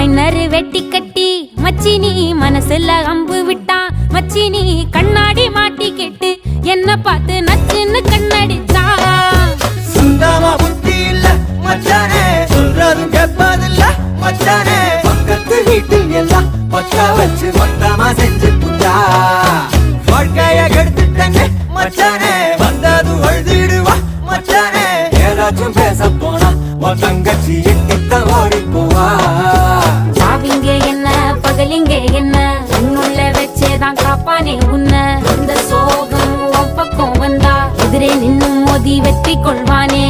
Minor வெட்டி கட்டி மச்சினி மனசுல அம்பு விட்டான். மச்சினி கண்ணாடி மாட்டி கேட்டு என்ன பார்த்து நச்சுன்னு கண்ணடிச்சா. சுத்தமா புத்தி இல்ல மச்சானே, சொல்றதும் கேட்பதில்ல மச்சானே. பக்கத்து வீட்டில் எல்லாம் பக்கா வச்சு மொத்தமா செஞ்சு புட்டா. வாழ்க்கைய கெடுத்துட்டேன்னு மச்சானே, வந்தது அழுதிடுவா மச்சானே. ஏதாச்சும் பேச போனா உன் தங்கச்சி எட்டித்த ஓடி போவா. சாவிங்க என்ன பகலிங்க என்ன, உன்னுள்ள வச்சேதான் காப்பானே உன்ன. இந்த சோகம் உன் பக்கம் வந்தா எதிரே நின்னு மோதி வெற்றி கொள்வானே.